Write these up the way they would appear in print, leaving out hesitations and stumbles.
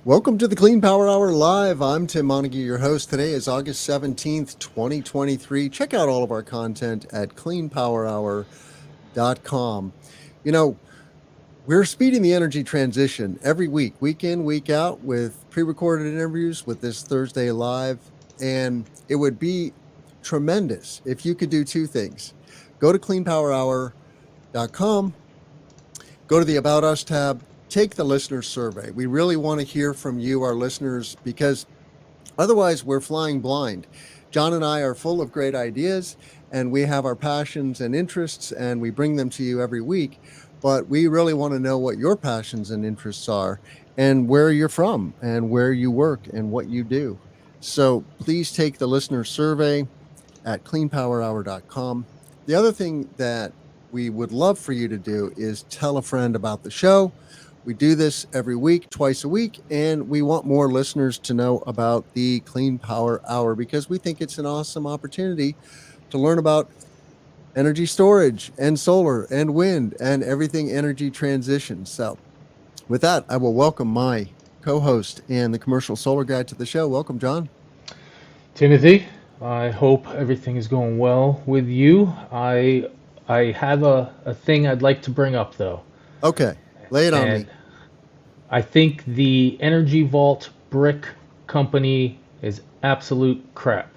Welcome to the Clean Power Hour Live. I'm Tim Montague, your host. Today is August 17th, 2023. Check out all of our content at cleanpowerhour.com. You know, we're speeding the energy transition every week, week in, week out, with pre recorded interviews with this Thursday Live. And it would be tremendous if you could do two things: go to cleanpowerhour.com, go to the About Us tab, take the listener survey. We really want to hear from you, our listeners, because otherwise we're flying blind. John and I are full of great ideas, and we have our passions and interests, and we bring them to you every week. But we really want to know what your passions and interests are, and where you're from, and where you work, and what you do. So please take the listener survey at cleanpowerhour.com. The other thing that we would love for you to do is tell a friend about the show. We do this every week, twice a week, and we want more listeners to know about the Clean Power Hour because we think it's an awesome opportunity to learn about energy storage and solar and wind and everything energy transition. So with that, I will welcome my co-host and the commercial solar guy to the show. Welcome, John. Timothy, I hope everything is going well with you. I have a thing I'd like to bring up though, Okay, lay it on and me. I think the Energy Vault brick company is absolute crap.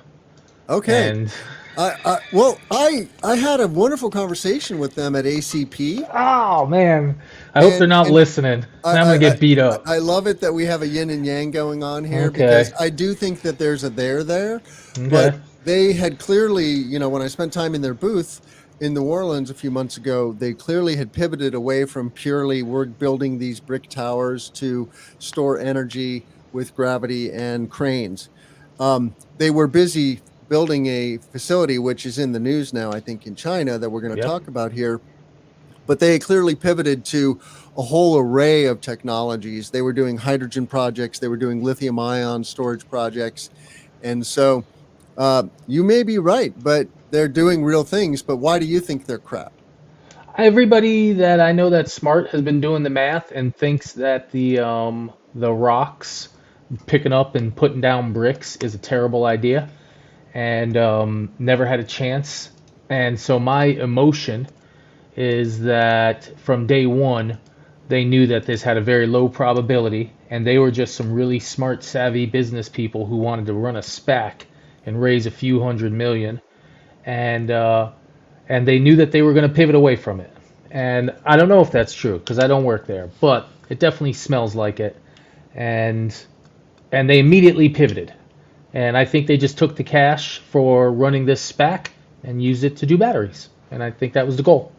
Okay. And I had a wonderful conversation with them at ACP, oh man, I hope they're and not and listening. I, I'm gonna I, I get beat up. I love it that we have a yin and yang going on here because Okay, I do think that there's a there, but okay, they had clearly, when I spent time in their booth in New Orleans a few months ago, they clearly had pivoted away from purely we're building these brick towers to store energy with gravity and cranes. They were busy building a facility, which is in the news now, I think, in China that we're going to yep. talk about here, but they clearly pivoted to a whole array of technologies. They were doing hydrogen projects, they were doing lithium ion storage projects. And so you may be right, but they're doing real things. But why do you think they're crap? Everybody that I know that's smart has been doing the math and thinks that the rocks picking up and putting down bricks is a terrible idea, and never had a chance. And so my emotion is that from day one, they knew that this had a very low probability, and they were just some really smart, savvy business people who wanted to run a SPAC and raise a few hundred million, and they knew that they were going to pivot away from it. And I don't know if that's true because I don't work there, but it definitely smells like it. And they immediately pivoted. And I think they just took the cash for running this SPAC and used it to do batteries. And I think that was the goal.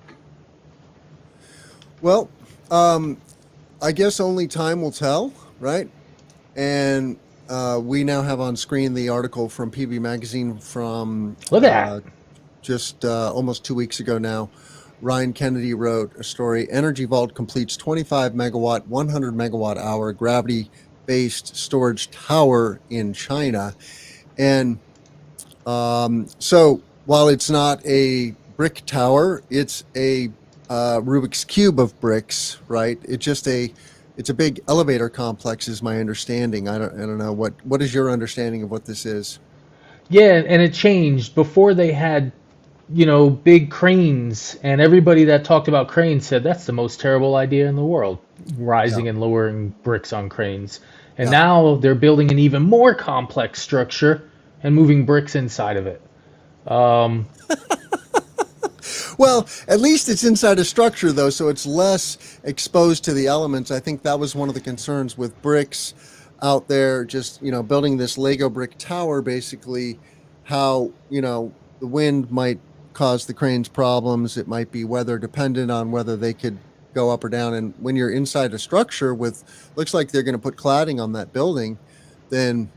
Well, I guess only time will tell, right? And we now have on screen the article from PV Magazine from Look at that. just almost 2 weeks ago now. Ryan Kennedy wrote a story. Energy Vault completes 25 megawatt, 100 megawatt hour gravity based storage tower in China. And so while it's not a brick tower, it's a Rubik's Cube of bricks, right? It's a big elevator complex, is my understanding. I don't know what is your understanding of what this is. Yeah, and it changed. Before they had, big cranes, and everybody that talked about cranes said that's the most terrible idea in the world, Yeah, rising and lowering bricks on cranes. And yeah. now they're building an even more complex structure and moving bricks inside of it. Um, Well, at least it's inside a structure though, so it's less exposed to the elements. I think that was one of the concerns with bricks out there, just building this Lego brick tower, basically, how the wind might cause the cranes problems. It might be weather dependent on whether they could go up or down. And when you're inside a structure with looks like they're going to put cladding on that building, then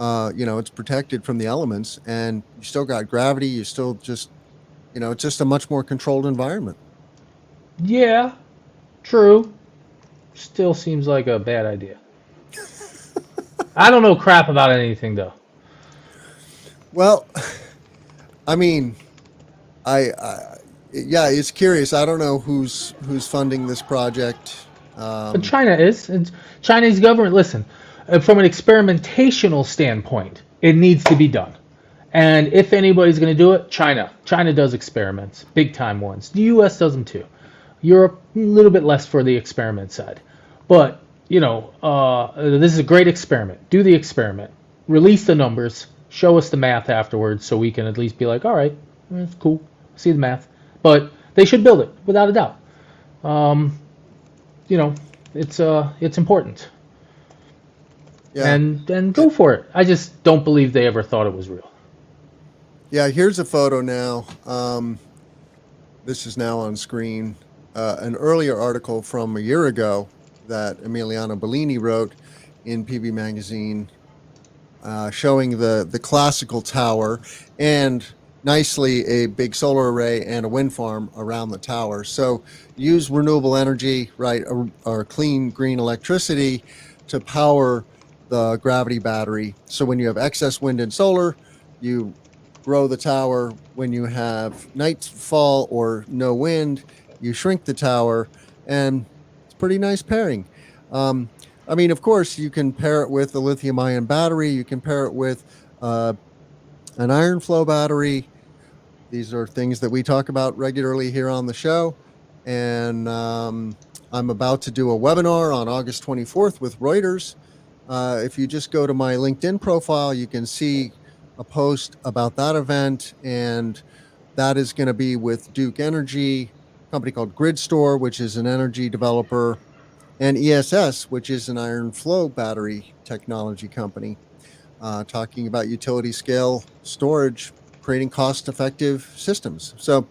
it's protected from the elements, and you still got gravity. You still just it's just a much more controlled environment. yeah, true. Still seems like a bad idea. I don't know crap about anything though. Well, I mean, I yeah, it's curious. I don't know who's funding this project. But China is. And Chinese government, listen, from an experimentational standpoint, it needs to be done. And if anybody's going to do it, China. China does experiments, big time ones. The U.S. does them too. Europe, a little bit less for the experiment side. But, this is a great experiment. Do the experiment. Release the numbers. Show us the math afterwards so we can at least be like, all right, it's cool. See the math. But they should build it, without a doubt. Um, it's important. Yeah. And go for it. I just don't believe they ever thought it was real. Yeah, here's a photo now. This is now on screen. An earlier article from a year ago that Emiliano Bellini wrote in PB Magazine, showing the classical tower and nicely a big solar array and a wind farm around the tower. So use renewable energy, right, or clean green electricity to power the gravity battery. So when you have excess wind and solar, you grow the tower. When you have nightfall or no wind, you shrink the tower, and it's a pretty nice pairing. Um, I mean, of course, you can pair it with a lithium-ion battery. You can pair it with an iron flow battery. These are things that we talk about regularly here on the show. And I'm about to do a webinar on August 24th with Reuters. If you just go to my LinkedIn profile, you can see a post about that event. And that is going to be with Duke Energy, a company called Gridstore, which is an energy developer, and ESS, which is an iron flow battery technology company, talking about utility scale storage, creating cost-effective systems. So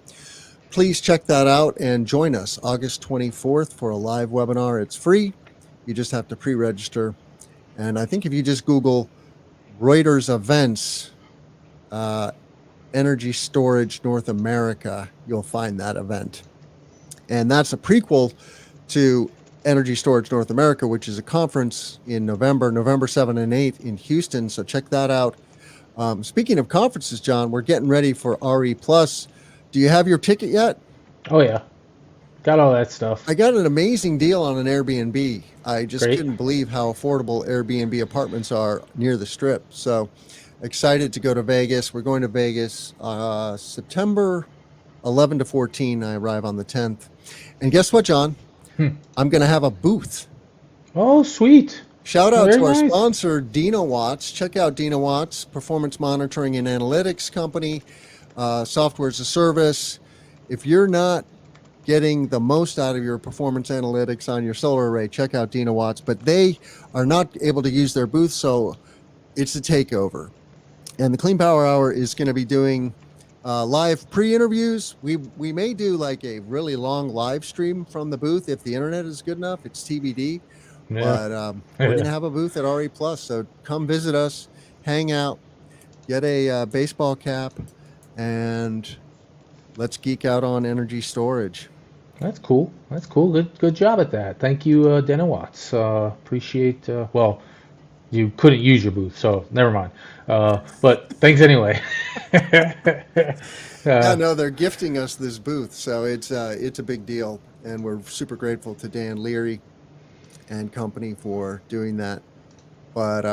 please check that out and join us August 24th for a live webinar. It's free. You just have to pre-register. And I think if you just Google Reuters events, energy storage North America, you'll find that event. And that's a prequel to Energy Storage North America, which is a conference in November 7 and 8 in Houston. So check that out. Speaking of conferences, John, we're getting ready for RE Plus. Do you have your ticket yet? Oh, yeah. Got all that stuff. I got an amazing deal on an Airbnb. I just Great. couldn't believe how affordable Airbnb apartments are near the Strip. So excited to go to Vegas. We're going to Vegas September 11 to 14. I arrive on the 10th. And guess what, John? I'm going to have a booth. Oh, sweet. Shout out Very to our nice. sponsor, DinoWatts. Check out DinoWatts, performance monitoring and analytics company, software as a service. If you're not getting the most out of your performance analytics on your solar array, check out DinoWatts. But they are not able to use their booth, so it's a takeover. And the Clean Power Hour is going to be doing live pre-interviews. We may do like a really long live stream from the booth if the internet is good enough. It's TBD. Yeah. But we're going to have a booth at RE Plus, so come visit us, hang out, get a baseball cap, and let's geek out on energy storage. That's cool. That's cool. Good job at that. Thank you, Denowatts. Appreciate. Well, you couldn't use your booth, so never mind. But thanks anyway. Yeah, no, they're gifting us this booth, so it's a big deal, and we're super grateful to Dan Leary and company for doing that. But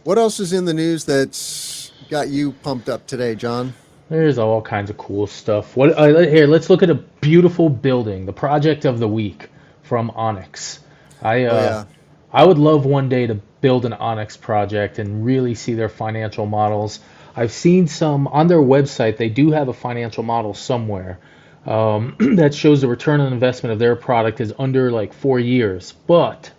what else is in the news that's got you pumped up today, John? There's all kinds of cool stuff. What here? Let's look at a beautiful building. The project of the week from Onyx. I Oh yeah, I would love one day to build an Onyx project and really see their financial models. I've seen some on their website. They do have a financial model somewhere that shows the return on investment of their product is under like 4 years, but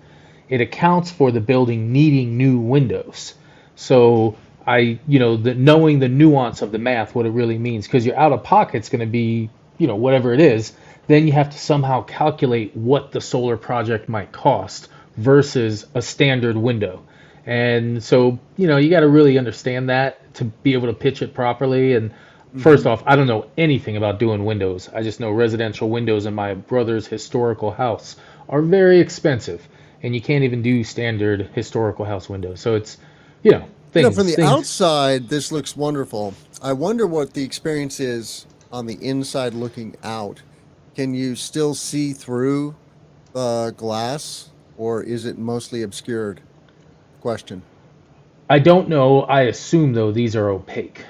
it accounts for the building needing new windows. So knowing the nuance of the math, what it really means, because your out of pocket's going to be, whatever it is, then you have to somehow calculate what the solar project might cost versus a standard window. And so, you got to really understand that to be able to pitch it properly. And first off, I don't know anything about doing windows. I just know residential windows in my brother's historical house are very expensive, and you can't even do standard historical house windows. So it's, from the things. outside, this looks wonderful. I wonder what the experience is on the inside looking out. Can you still see through glass, or is it mostly obscured? Question. I don't know. I assume though these are opaque.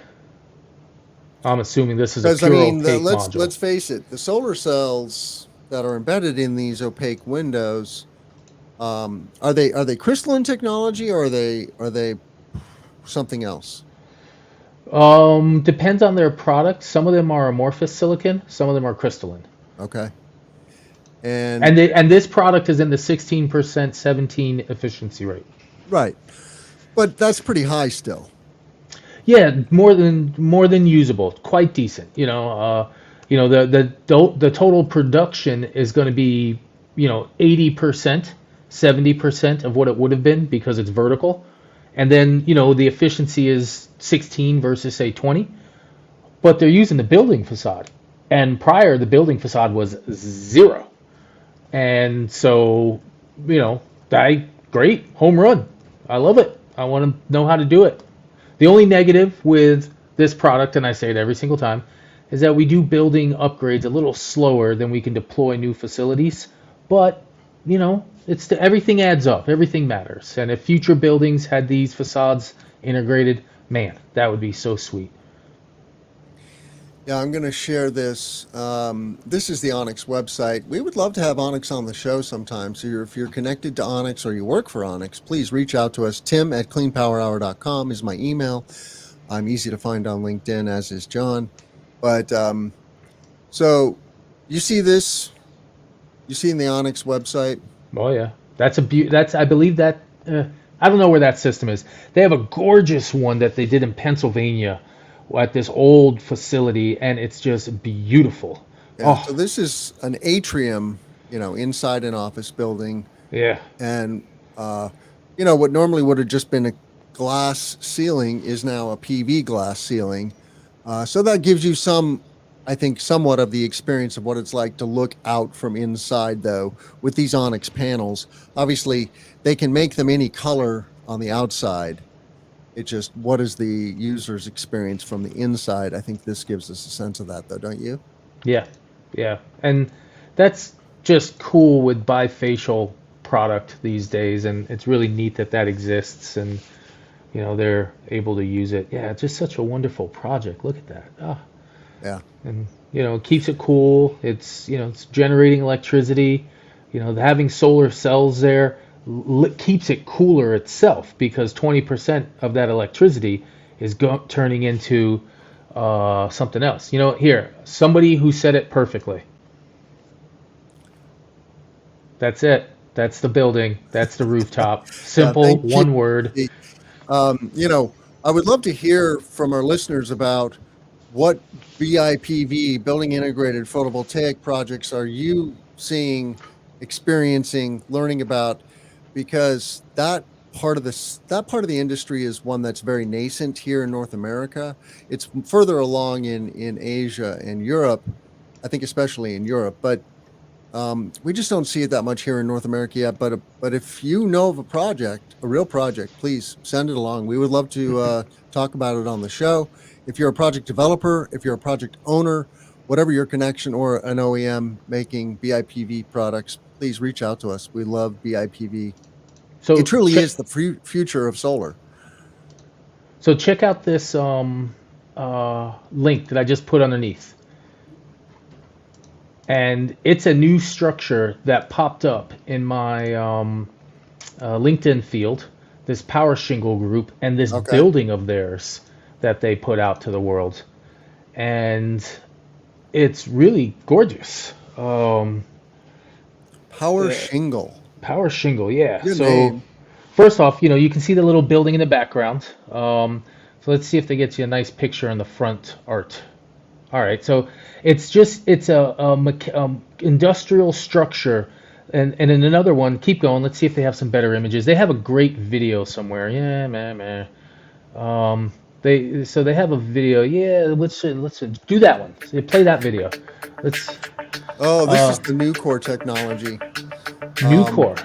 I'm assuming this is a Because I pure mean, opaque let's module. face it, the solar cells that are embedded in these opaque windows, are they crystalline technology, or are they something else? Depends on their product. Some of them are amorphous silicon. Some of them are crystalline. Okay, and And this product is in the 16%, 17 efficiency rate. right, but that's pretty high still. Yeah, more than usable. Quite decent. The total production is going to be 80%, 70% of what it would have been because it's vertical, and then the efficiency is 16 versus say 20. But they're using the building facade, and prior the building facade was zero, and so you know, I great home run. I love it. I want to know how to do it. The only negative with this product, and I say it every single time, is that we do building upgrades a little slower than we can deploy new facilities. But everything adds up. Everything matters. And if future buildings had these facades integrated, man, that would be so sweet. Yeah, I'm going to share this. This is the Onyx website. We would love to have Onyx on the show sometime. So if you're connected to Onyx or you work for Onyx, please reach out to us. Tim@cleanpowerhour.com is my email. I'm easy to find on LinkedIn, as is John. But so you see this, you see in the Onyx website. Oh yeah, that's I believe that I don't know where that system is. They have a gorgeous one that they did in Pennsylvania at this old facility, and it's just beautiful. Yeah, Oh so this is an atrium, inside an office building. yeah, And what normally would have just been a glass ceiling is now a PV glass ceiling. So that gives you some, I think, somewhat of the experience of what it's like to look out from inside, though, with these Onyx panels. Obviously, they can make them any color on the outside. It just, what is the user's experience from the inside? I think this gives us a sense of that, though, don't you? yeah, yeah, and that's just cool with bifacial product these days, and it's really neat that that exists, and they're able to use it. Yeah, it's just such a wonderful project. Look at that. Ah. Yeah. And it keeps it cool. It's generating electricity. Having solar cells there keeps it cooler itself because 20% of that electricity is turning into something else. Here, somebody who said it perfectly. That's it. That's the building. That's the rooftop. Yeah. Simple, Thank you. one word. Um, you know, I would love to hear from our listeners about what BIPV, building integrated photovoltaic projects, are you seeing, experiencing, learning about? Because that part of the industry is one that's very nascent here in North America. It's further along in Asia and Europe, I think especially in Europe, but we just don't see it that much here in North America yet. But if you know of a project, a real project, please send it along. We would love to talk about it on the show. If you're a project developer, if you're a project owner, whatever your connection, or an OEM making BIPV products, please reach out to us. We love BIPV. It So truly check is the future of solar. so check out this link that I just put underneath. And it's a new structure that popped up in my LinkedIn field, this power shingle group, and this Okay. building of theirs that they put out to the world. And it's really gorgeous. Power shingle. Power shingle, yeah. Good So name. first off, you can see the little building in the background. So let's see if they get you a nice picture in the front art. All right, so it's a industrial structure, and in another one, keep going. Let's see if they have some better images. They have a great video somewhere. Yeah, man. They have a video. Yeah, let's do that one. Play that video. Let's Oh, this is uh, the new core technology. Um, Nucor.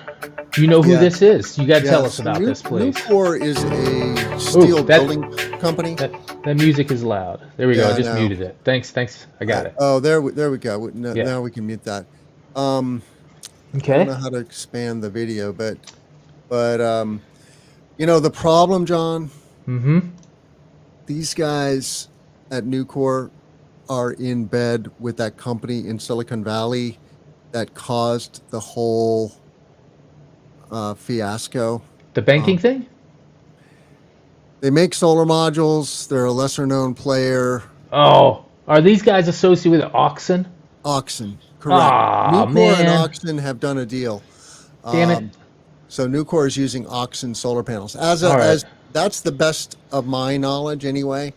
You know who yeah. this is? You got to tell Yeah, us so about this, please. Nucor is a Ooh, steel that building company. that that music is loud. There we go. I Yeah, I just know. muted it. Thanks. I got it. Oh, there we go. Yeah. Now we can mute that. Um, I don't Okay. know how to expand the video, but the problem, John, Mm-hmm. these guys at Nucor are in bed with that company in Silicon Valley that caused the whole fiasco. The banking Um, thing? they make solar modules. They're a lesser known player. Oh, are these guys associated with Oxen? Oxen, correct. Ah, Nucor and man. Oxen have done a deal. Damn it. Um, so Nucor is using Oxen solar panels All right. as that's the best of my knowledge anyway.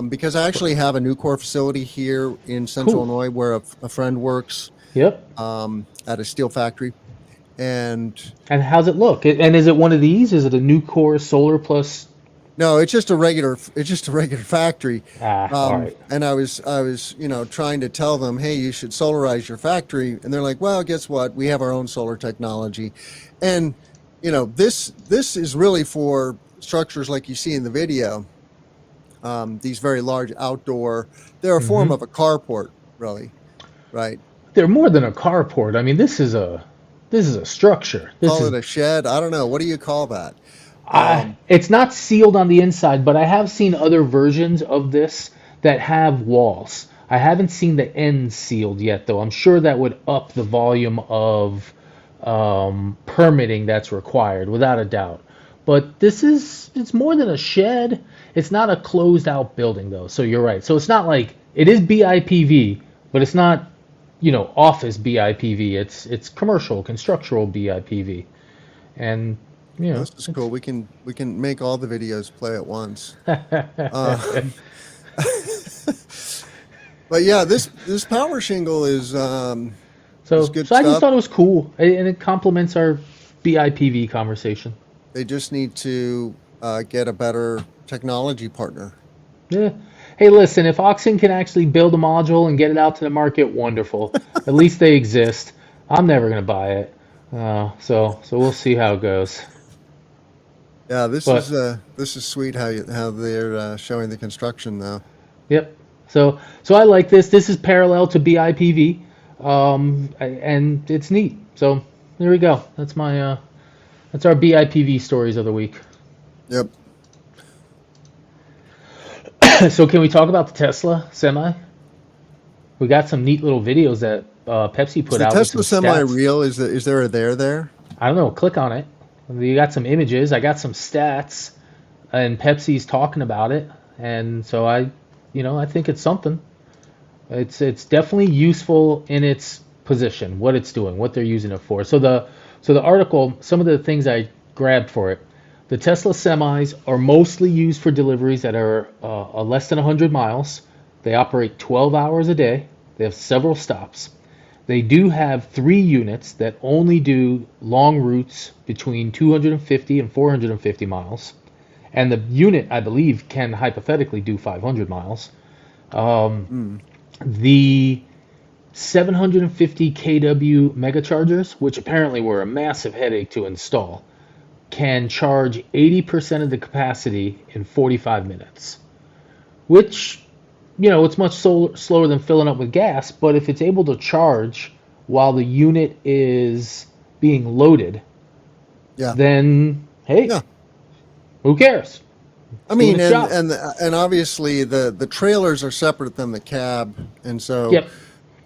Because I actually have a Nucor facility here in Central Cool. Illinois where a friend works Yep. at a steel factory, and And how's it look? And is it one of these? Is it a new core solar plus? no, it's just a regular factory. Ah, all right. And I was trying to tell them, hey, you should solarize your factory, and they're like, well, guess what? We have our own solar technology, and this is really for structures like you see in the video. These very large outdoor, they're a form Mm-hmm. of a carport, really, right? They're more than a carport. I mean, this is a structure. This Call is it a shed. I don't know. What do you call that? I Um, it's not sealed on the inside, but I have seen other versions of this that have walls. I haven't seen the ends sealed yet, though. I'm sure that would up the volume of permitting that's required, without a doubt. But it's more than a shed. It's not a closed out building, though. So you're right. So it's not like it is BIPV, but it's not, office BIPV. It's commercial, constructural BIPV. And, this is cool. We can make all the videos play at once. Uh, it's but yeah, this power shingle is So, good so I just stuff. thought it was cool, and it complements our BIPV conversation. They just need to get a better technology partner. Yeah. Hey, listen, if Oxen can actually build a module and get it out to the market, wonderful. At least they exist. I'm never gonna buy it. So we'll see how it goes. Yeah, But this is sweet how they're showing the construction though. yep. So I like this. This is parallel to BIPV, and it's neat. So there we go. That's our BIPV stories of the week. Yep. So can we talk about the Tesla semi? We got some neat little videos that Pepsi Is put the out with some Tesla semi stats. real? Is there a there? I don't know. Click on it. You got some images. I got some stats, and Pepsi's talking about it. And so I think it's something. It's definitely useful in its position, what it's doing, what they're using it for. So the article, some of the things I grabbed for it. The Tesla semis are mostly used for deliveries that are less than 100 miles. They operate 12 hours a day. They have several stops. They do have 3 units that only do long routes between 250 and 450 miles. And the unit, I believe, can hypothetically do 500 miles. Mm. The 750 kW mega chargers, which apparently were a massive headache to install, can charge 80% of the capacity in 45 minutes, which, it's much slower than filling up with gas, but if it's able to charge while the unit is being loaded, Yeah. then hey, Yeah. who cares? I It's doing mean, its job. and obviously the trailers are separate than the cab, and so Yep.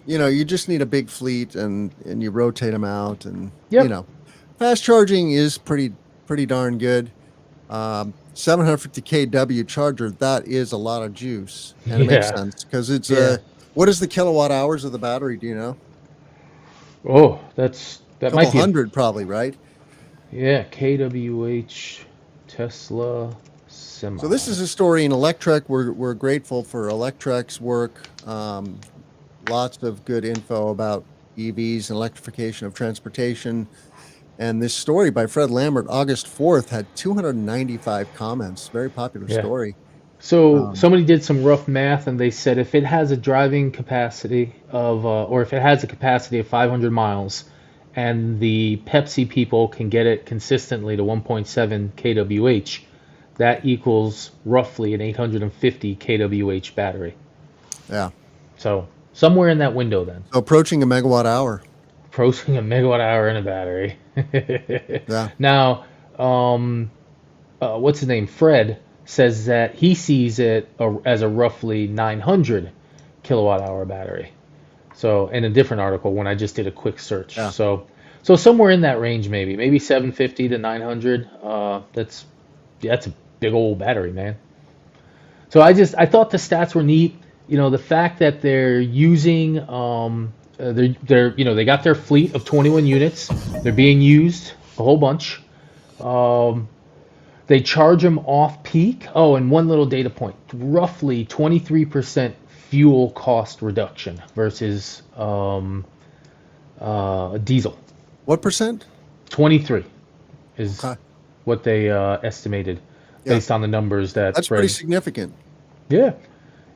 you just need a big fleet, and you rotate them out, and Yep. fast charging is pretty darn good. 750 kW charger, that is a lot of juice, and it makes Yeah. sense because it's Yeah. what is the kilowatt hours of the battery? Do you know? Oh, A that couple might be a hundred, probably, right? yeah, KWH Tesla semi. So this is a story in Electrek. We're grateful for Electrek's work. Lots of good info about EVs and electrification of transportation. And this story by Fred Lambert, August 4th, had 295 comments. Very popular Yeah. story. So Um, somebody did some rough math and they said if it has a driving capacity or if it has a capacity of 500 miles and the Pepsi people can get it consistently to 1.7 kWh, that equals roughly an 850 kWh battery. yeah. So somewhere in that window then. So approaching a megawatt hour. Approaching a megawatt hour in a battery. Yeah. Now, um, what's his name? Fred says that he sees it as a roughly 900 kilowatt hour battery. So, in a different article, when I just did a quick search, Yeah. so somewhere in that range, maybe 750 to 900. That's a big old battery, man. So I thought the stats were neat. The fact that they're using they got their fleet of 21 units. They're being used a whole bunch. Um, they charge them off peak. Oh, and one little data point: roughly 23% fuel cost reduction versus diesel. What percent? 23 is Okay. what they estimated Yeah. based on the numbers that That's pretty Fred. significant. Yeah,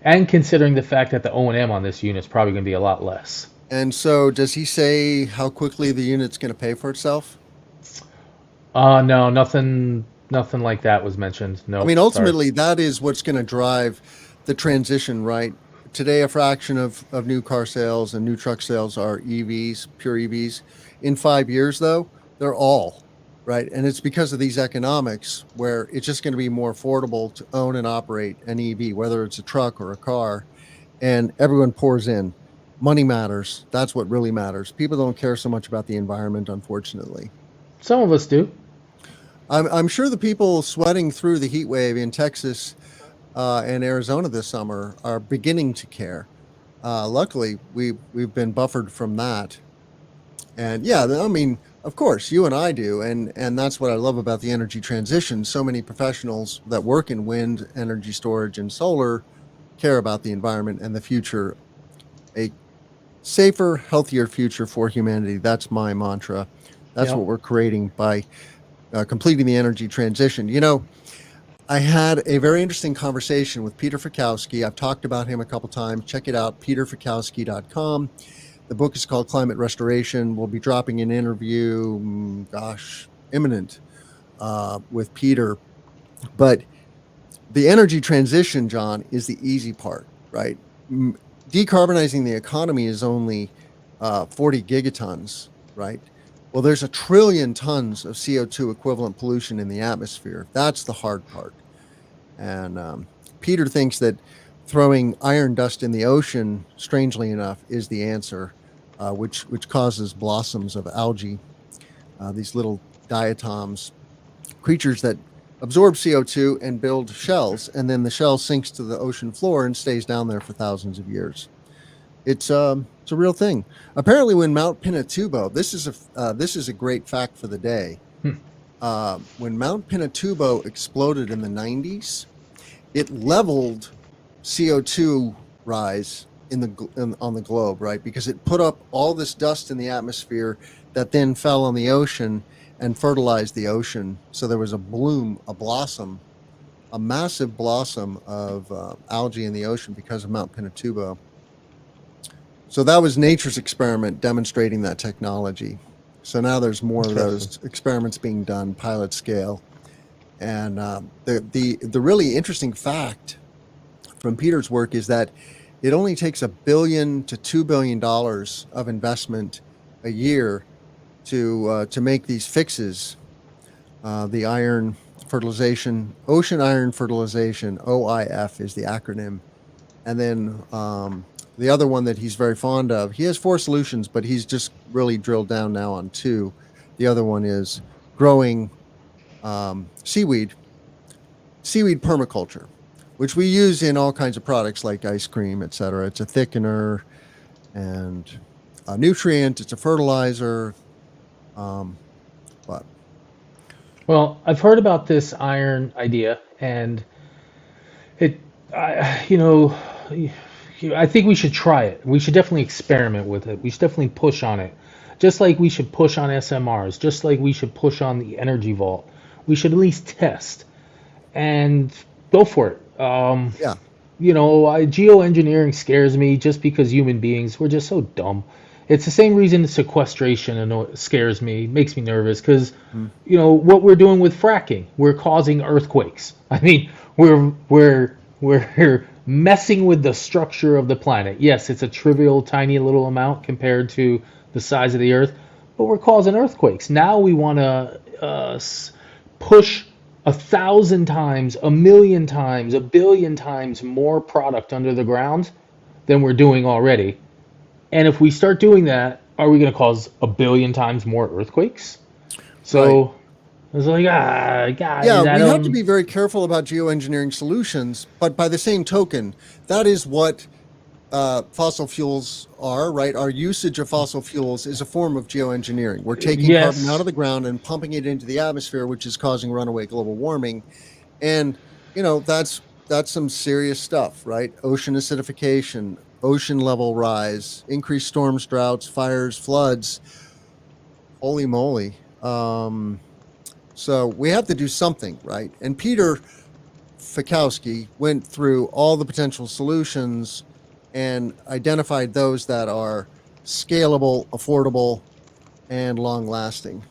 and considering the fact that the O&M on this unit is probably going to be a lot less. And so does he say how quickly the unit's going to pay for itself? No, nothing like that was mentioned. I Nope, mean, sorry. ultimately, that is what's going to drive the transition, right? Today, a fraction of new car sales and new truck sales are EVs, pure EVs. In 5 years, though, they're all, right? And it's because of these economics where it's just going to be more affordable to own and operate an EV, whether it's a truck or a car, and everyone pours in. Money matters. That's what really matters. People don't care so much about the environment, unfortunately. Some of us do. I'm sure the people sweating through the heat wave in Texas and Arizona this summer are beginning to care. Luckily, we've been buffered from that, and yeah, I mean, of course, you and I do, and that's what I love about the energy transition. So many professionals that work in wind, energy storage, and solar care about the environment and the future, a safer, healthier future for humanity. That's my mantra. That's Yep. what we're creating by completing the energy transition. I had a very interesting conversation with Peter Fikowski. I've talked about him a couple times. Check it out, peterfikowski.com. The book is called Climate Restoration. We'll be dropping an interview, imminent with Peter. But the energy transition, John, is the easy part, right? Decarbonizing the economy is only 40 gigatons, right? Well, there's 1 trillion tons of CO2 equivalent pollution in the atmosphere. That's the hard part. And Peter thinks that throwing iron dust in the ocean, strangely enough, is the answer, which causes blossoms of algae, these little diatoms, creatures that absorb CO2 and build shells, and then the shell sinks to the ocean floor and stays down there for thousands of years. It's a real thing. Apparently, when Mount Pinatubo, this is a great fact for the day. Hmm. When Mount Pinatubo exploded in the 90s, it leveled CO2 rise on the globe, right? Because it put up all this dust in the atmosphere that then fell on the ocean and fertilized the ocean. So there was a bloom, a blossom, a massive blossom of algae in the ocean because of Mount Pinatubo. So that was nature's experiment demonstrating that technology. So now there's more of those experiments being done, pilot scale. And the really interesting fact from Peter's work is that it only takes $1 billion to $2 billion of investment a year to make these fixes. The iron fertilization, ocean iron fertilization, OIF is the acronym. And then the other one that he's very fond of, he has 4 solutions, but he's just really drilled down now on 2. The other one is growing seaweed permaculture, which we use in all kinds of products like ice cream, etc. It's a thickener and a nutrient. It's a fertilizer. But Well, I've heard about this iron idea, and I, you know, I think we should try it. We should definitely experiment with it. We should definitely push on it. Just like we should push on SMRs, just like we should push on the energy vault. We should at least test and go for it. yeah, Geoengineering scares me just because human beings, we're just so dumb. It's the same reason sequestration scares me, makes me nervous, because, mm, what we're doing with fracking, we're causing earthquakes. I mean, we're messing with the structure of the planet. Yes, it's a trivial, tiny little amount compared to the size of the Earth, but we're causing earthquakes. Now we want to push 1,000 times, 1,000,000 times, 1,000,000,000 times more product under the ground than we're doing already. And if we start doing that, are we going to cause 1,000,000,000 times more earthquakes? Right. So it's like, guys, Yeah, I we have to don't. be very careful about geoengineering solutions, but by the same token, that is what fossil fuels are, right? Our usage of fossil fuels is a form of geoengineering. We're taking carbon out Yes. of the ground and pumping it into the atmosphere, which is causing runaway global warming. And that's some serious stuff, right? Ocean acidification, ocean level rise, increased storms, droughts, fires, floods. Holy moly. So we have to do something, right? And Peter Fikowski went through all the potential solutions and identified those that are scalable, affordable, and long lasting.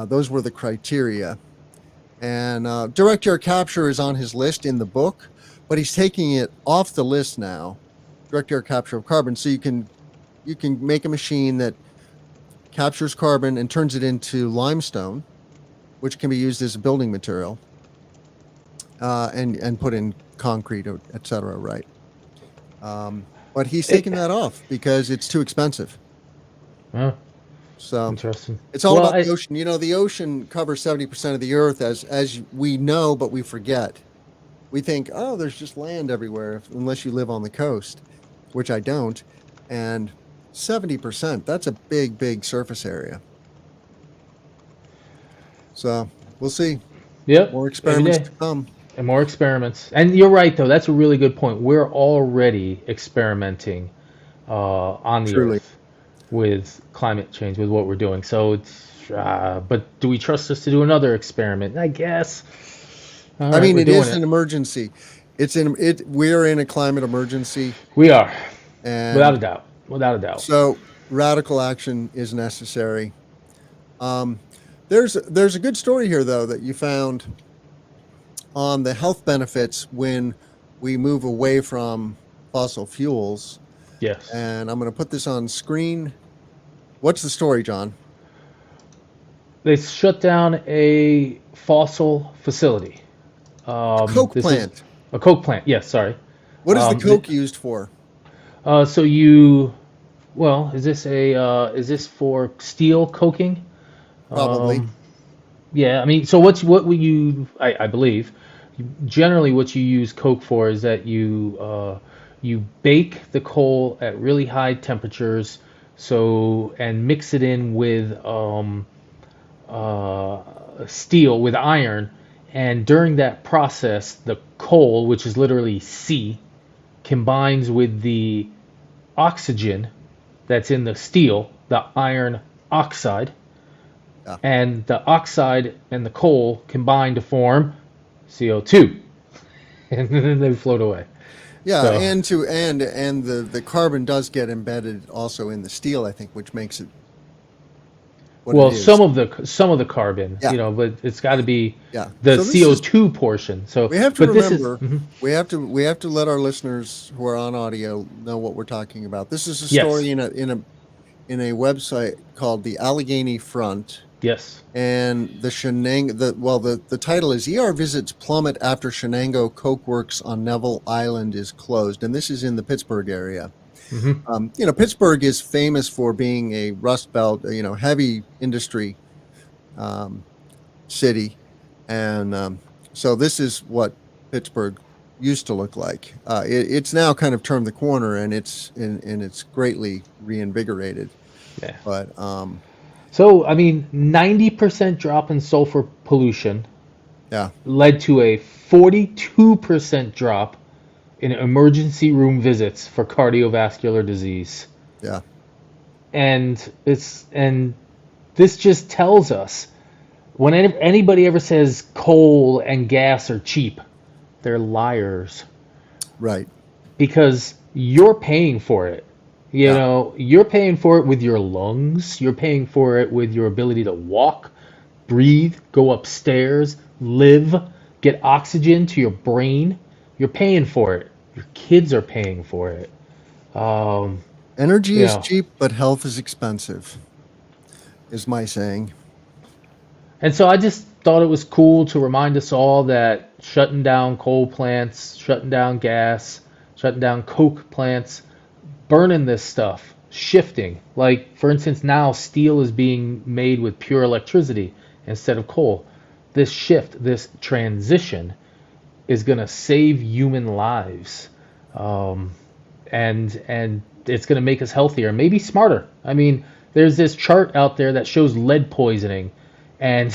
Those were the criteria. And direct air capture is on his list in the book, but he's taking it off the list now. Direct air capture of carbon, so you can make a machine that captures carbon and turns it into limestone, which can be used as a building material, and put in concrete, etc. Right? But he's It, taking that off because it's too expensive. oh, So interesting. it's all Well, about the ocean. The ocean covers 70% of the earth, as we know, but we forget. We think, oh, there's just land everywhere, unless you live on the coast, which I don't. And 70%, that's a big, big surface area. So we'll see. yep, More every experiments day. to come. And more experiments. And you're right, though. That's a really good point. We're already experimenting on the Truly. Earth with climate change, with what we're doing. So it's, but do we trust us to do another experiment? I guess. All I right, mean, we're it doing is it. an emergency. We're in a climate emergency, We are, without a and doubt. Without a doubt. so radical action is necessary. Um, there's a good story here, though, that you found on the health benefits when we move away from fossil fuels. Yes. And I'm going to put this on screen. What's the story, John? They shut down a fossil facility. A Coke This is plant. a coke plant. Yes, sorry. What is the Um, th- Coke used for? so you, well, is this for steel coking? Probably. Um, yeah, I mean, so what would you? I believe generally what you use coke for is that you bake the coal at really high temperatures, so and mix it in with uh, steel with iron, and during that process, the coal, which is literally C, combines with the oxygen that's in the steel, the iron oxide, Yeah. and the oxide and the coal combine to form CO2, and then they float away. Yeah, So, and the carbon does get embedded also in the steel, I think, which makes it what it well, is. some of the carbon, Yeah, but it's got to be yeah. the So this is CO2 portion. So, we have to but this is remember we have to let our listeners who are on audio know what we're talking about. This is a story yes, in a website called the Allegheny Front. yes. And the title is ER visits plummet after Shenango Coke Works on Neville Island is closed, and this is in the Pittsburgh area. Hmm. Pittsburgh is famous for being a Rust Belt, heavy industry um, city, and so this is what Pittsburgh used to look like. It's now kind of turned the corner, and it's greatly reinvigorated. Yeah. But So, I mean, 90% drop in sulfur pollution yeah, led to a 42% drop in emergency room visits for cardiovascular disease. yeah, And this just tells us when anybody ever says coal and gas are cheap, they're liars right, because you're paying for it. yeah, You're paying for it with your lungs, you're paying for it with your ability to walk, breathe, go upstairs, live, get oxygen to your brain. You're paying for it. Your kids are paying for it. Um, Energy you is know, cheap, but health is expensive, is my saying. and so I just thought it was cool to remind us all that shutting down coal plants, shutting down gas, shutting down coke plants, burning this stuff, shifting. Like, for instance, now steel is being made with pure electricity instead of coal. This shift, this transition is going to save human lives. Um, and it's going to make us healthier, maybe smarter. I mean, there's this chart out there that shows lead poisoning, and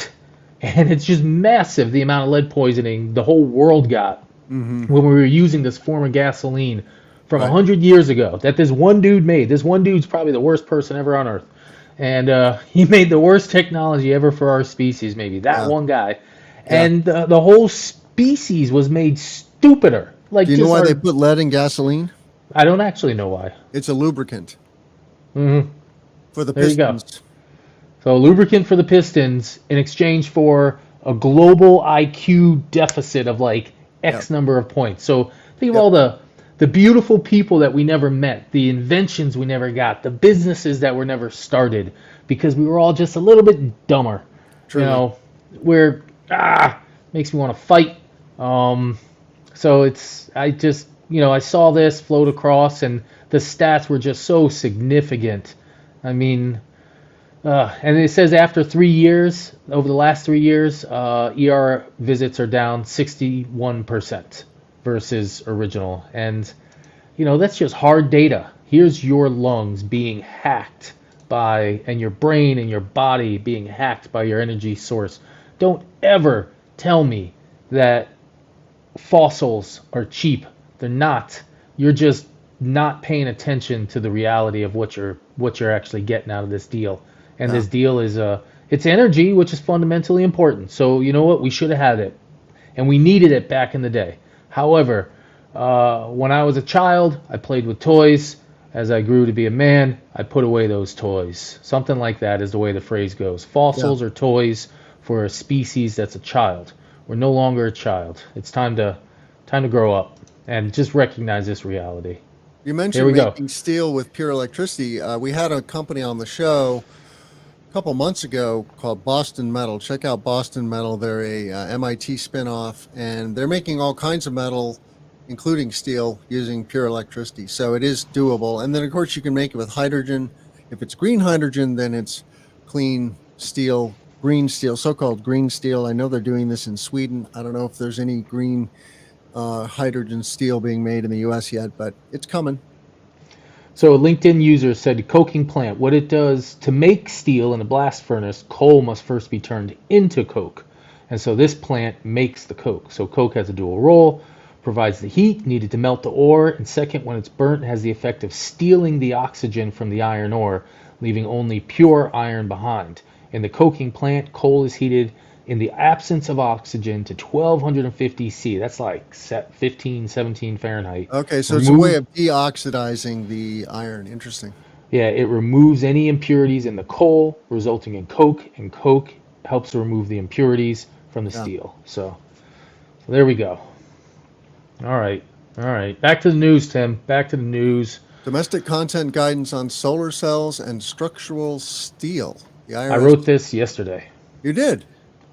and it's just massive the amount of lead poisoning the whole world got Hmm. when we were using this form of gasoline from Right. 100 years ago that this one dude made. This one dude's probably the worst person ever on earth. And he made the worst technology ever for our species, maybe. That Yeah. one guy. Yeah. And the whole species was made stupider. Do Like, you know just why they our. put lead in gasoline? I don't actually know why. It's a lubricant Hmm. for the There you go. pistons. So lubricant for the Pistons in exchange for a global IQ deficit of like Yep. X number of points. So think of Yep. all the beautiful people that we never met, the inventions we never got, the businesses that were never started because we were all just a little bit dumber. You Truly. know, where makes me want to fight. Um, so it's I just I saw this float across and the stats were just so significant. I mean, and it says after 3 years, over the last 3 years, ER visits are down 61% versus original. And, that's just hard data. Here's your lungs being hacked and your brain and your body being hacked by your energy source. Don't ever tell me that fossils are cheap. They're not. You're just not paying attention to the reality of what you're actually getting out of this deal. And Yeah. this deal is it's energy, which is fundamentally important. So you know what? We should have had it, and we needed it back in the day. However, when I was a child, I played with toys. As I grew to be a man, I put away those toys. Something like that is the way the phrase goes. Yeah. Fossils are toys for a species that's a child. We're no longer a child. It's time to grow up and just recognize this reality. You Here mentioned we go. making steel with pure electricity. We had a company on the show a couple months ago called Boston Metal. Check out Boston Metal. They're a MIT spinoff, and they're making all kinds of metal, including steel, using pure electricity. So it is doable. And then, of course, you can make it with hydrogen. If it's green hydrogen, then it's clean steel, green steel, so-called green steel. I know they're doing this in Sweden. I don't know if there's any green hydrogen steel being made in the U.S. yet, but it's coming. So a LinkedIn user said coking plant, what it does to make steel in a blast furnace, coal must first be turned into coke. And so this plant makes the coke. So coke has a dual role, provides the heat needed to melt the ore, and second, when it's burnt, it has the effect of stealing the oxygen from the iron ore, leaving only pure iron behind. In the coking plant, coal is heated in the absence of oxygen to 1250 C. That's like 15, 17 Fahrenheit. Okay, so it's a way Remove, of deoxidizing the iron. Interesting. yeah, it removes any impurities in the coal, resulting in coke, and coke helps to remove the impurities from the Yeah. steel. So there we go. All right. All right. Back to the news, Tim. Back to the news. Domestic content guidance on solar cells and structural steel. The I IRS. wrote this yesterday. You did.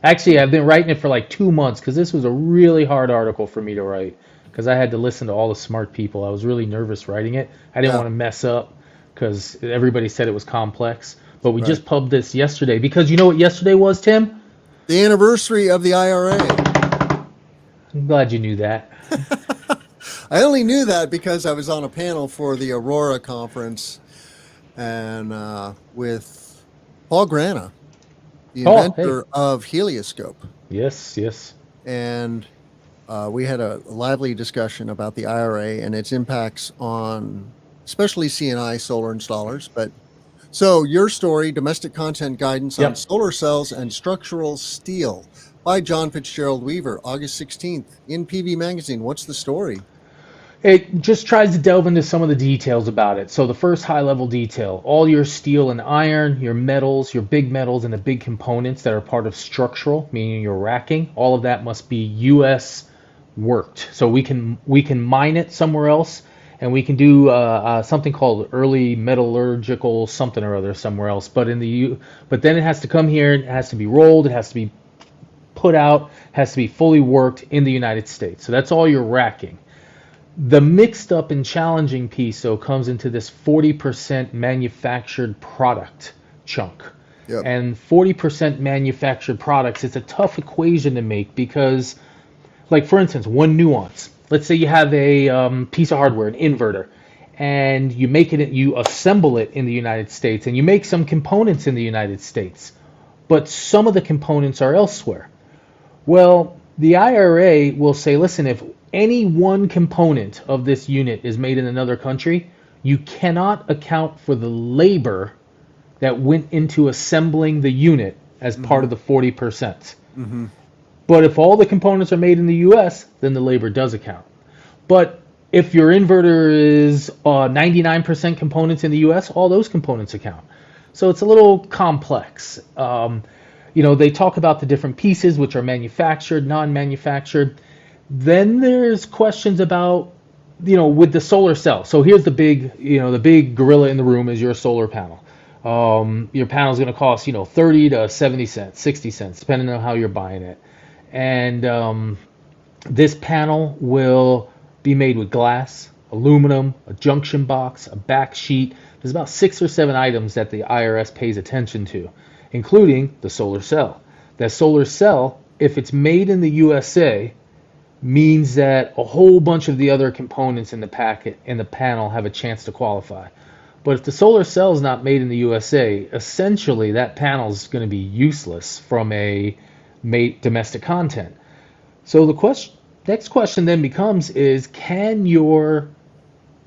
Actually, I've been writing it for like 2 months because this was a really hard article for me to write because I had to listen to all the smart people. I was really nervous writing it. I didn't Yeah. want to mess up because everybody said it was complex. But we Right. just pubbed this yesterday because you know what yesterday was, Tim? The anniversary of the IRA. I'm glad you knew that. I only knew that because I was on a panel for the Aurora conference and with Paul Grana, the Oh, hey. inventor of helioscope. Yes, yes. And we had a lively discussion about the IRA and its impacts on especially CNI solar installers. But so your story, domestic content guidance on Yep. solar cells and structural steel by John Fitzgerald Weaver, August 16th in PV Magazine. What's the story? It just tries to delve into some of the details about it. So the first high level detail, all your steel and iron, your metals, your big metals and the big components that are part of structural, meaning your racking, all of that must be US worked. So we can mine it somewhere else, and we can do something called early metallurgical something or other somewhere else. But then it has to come here. It has to be rolled. It has to be put out. Has to be fully worked in the United States. So that's all you're racking. The mixed up and challenging piece, though, comes into this 40% manufactured product chunk. Yep. And 40% manufactured products, it's a tough equation to make because, like, for instance, one nuance. Let's say you have a piece of hardware, an inverter, and you assemble it in the United States, and you make some components in the United States, but some of the components are elsewhere. Well, the IRA will say, listen, if any one component of this unit is made in another country, you cannot account for the labor that went into assembling the unit as part of the 40%. Mm-hmm. But if all the components are made in the US, then the labor does account. But if your inverter is 99% components in the US, all those components account. So it's a little complex. They talk about the different pieces, which are manufactured, non-manufactured. Then there's questions about, with the solar cell. So here's the big gorilla in the room is your solar panel. Your panel is going to cost, 30 to 70 cents, 60 cents, depending on how you're buying it. And this panel will be made with glass, aluminum, a junction box, a back sheet. There's about 6 or 7 items that the IRS pays attention to, including the solar cell. That solar cell, if it's made in the USA, means that a whole bunch of the other components in the panel have a chance to qualify. But if the solar cell is not made in the USA, essentially that panel is going to be useless from a domestic content. So the next question then becomes is, can your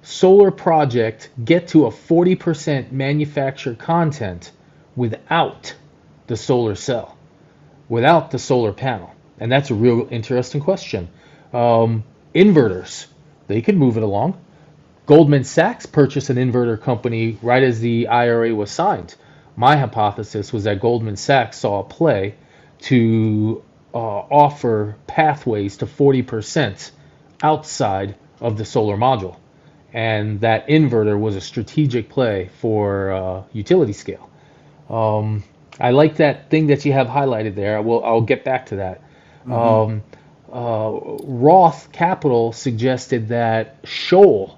solar project get to a 40% manufactured content without the solar cell, without the solar panel? And that's a real interesting question. Inverters, they could move it along. Goldman Sachs purchased an inverter company right as the IRA was signed. My hypothesis was that Goldman Sachs saw a play to offer pathways to 40% outside of the solar module. And that inverter was a strategic play for utility scale. I like that thing that you have highlighted there. I'll get back to that. Mm-hmm. Roth Capital suggested that Shoal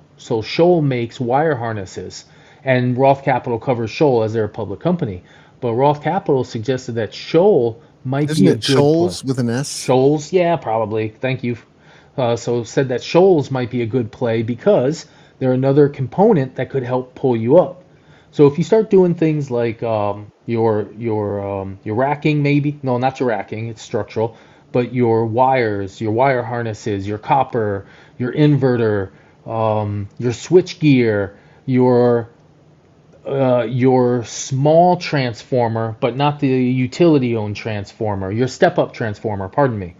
makes wire harnesses, and Roth Capital covers Shoal as they're a public company. But Roth Capital suggested that Shoal might Isn't be a it good Shoals play. with an S? Shoals, yeah, probably. Thank you. So said that Shoals might be a good play because they're another component that could help pull you up. So if you start doing things like your racking, maybe not your racking, it's structural, but your wires, your wire harnesses, your copper, your inverter, your switch gear, your small transformer, but not the utility-owned transformer, your step-up transformer, pardon me.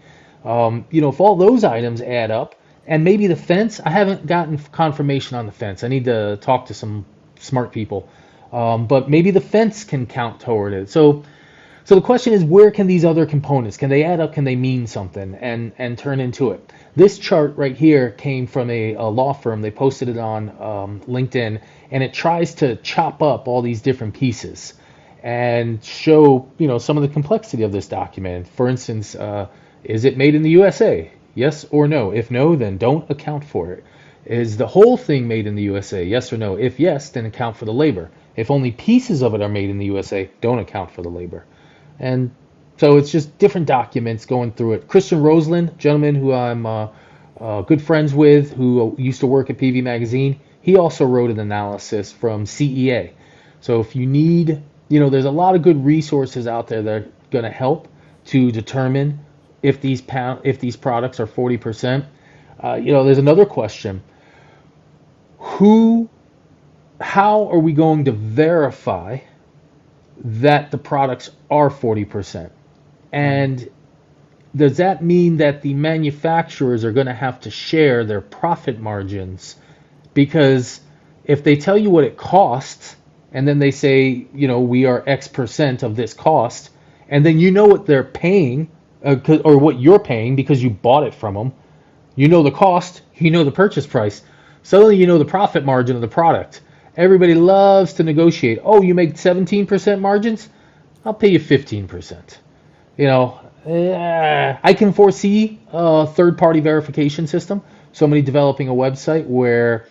If all those items add up, and maybe the fence, I haven't gotten confirmation on the fence. I need to talk to some smart people. But maybe the fence can count toward it. So the question is, where can these other components, can they add up, can they mean something and turn into it? This chart right here came from a law firm. They posted it on LinkedIn, and it tries to chop up all these different pieces and show, some of the complexity of this document. For instance, is it made in the USA? Yes or no? If no, then don't account for it. Is the whole thing made in the USA? Yes or no? If yes, then account for the labor. If only pieces of it are made in the USA, don't account for the labor. And so it's just different documents going through it. Christian Roseland, gentleman who I'm good friends with, who used to work at PV Magazine, he also wrote an analysis from CEA. So if you need, there's a lot of good resources out there that are going to help to determine if these products are 40%. There's another question. How are we going to verify that the products are 40%? And does that mean that the manufacturers are going to have to share their profit margins? Because if they tell you what it costs, and then they say, we are X% of this cost, and then what they're paying, or what you're paying because you bought it from them, You know the cost, you know the purchase price. Suddenly you know the profit margin of the product. Everybody loves to negotiate. Oh, you make 17% margins? I'll pay you 15%. I can foresee a third-party verification system. Somebody developing a website where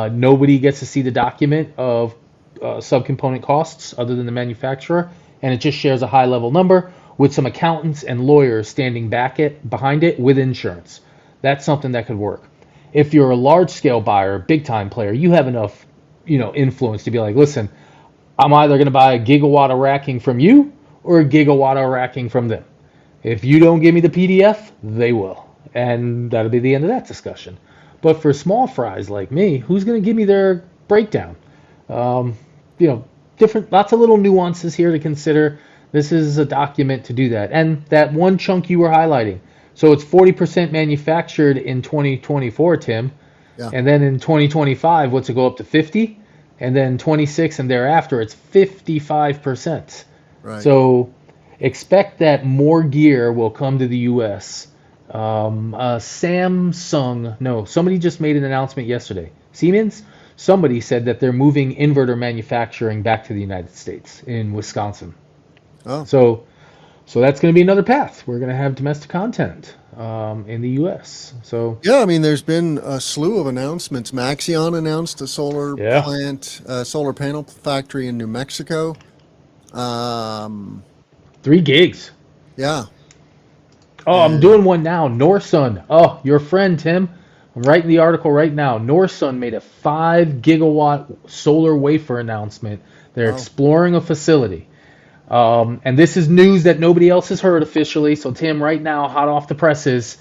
nobody gets to see the document of subcomponent costs other than the manufacturer, and it just shares a high-level number with some accountants and lawyers standing behind it with insurance. That's something that could work. If you're a large-scale buyer, big-time player, you have enough, influence to be like, listen, I'm either going to buy a gigawatt of racking from you or a gigawatt of racking from them. If you don't give me the PDF, they will. And that'll be the end of that discussion. But for small fries like me, who's going to give me their breakdown? Um, you know, different, lots of little nuances here to consider. This is a document to do that. And that one chunk you were highlighting. So it's 40% manufactured in 2024, Tim. Yeah. And then in 2025, what's it go up to 50? And then 26 and thereafter, it's 55%. Right. So expect that more gear will come to the U.S. Samsung, no, somebody just made an announcement yesterday. Siemens, somebody said that they're moving inverter manufacturing back to the United States in Wisconsin. Oh, So that's going to be another path. We're going to have domestic content in the U.S. So yeah. I mean, there's been a slew of announcements. Maxion announced a solar yeah, plant, solar panel factory in New Mexico. Um, 3 gigs. yeah. Oh, I'm And doing one now. Norsun. Oh, your friend Tim. I'm writing the article right now. Norsun made a 5 gigawatt solar wafer announcement. They're oh, exploring a facility. And this is news that nobody else has heard officially. So, Tim, right now, hot off the presses,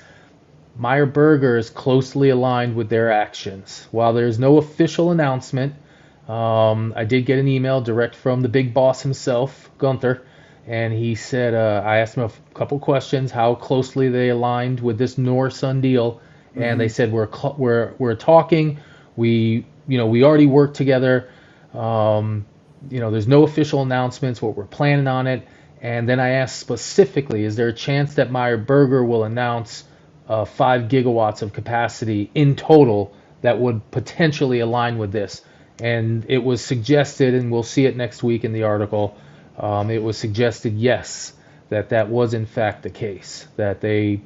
Meyer Burger is closely aligned with their actions. While there's no official announcement, I did get an email direct from the big boss himself, Gunther, and he said I asked him a couple questions, how closely they aligned with this Norsun deal, and hmm they said we're talking. We already worked together. Um, there's no official announcements, but we're planning on it. And then I asked specifically, is there a chance that Meyer Burger will announce 5 gigawatts of capacity in total that would potentially align with this? And it was suggested, and we'll see it next week in the article, it was suggested, yes, that was in fact the case, that they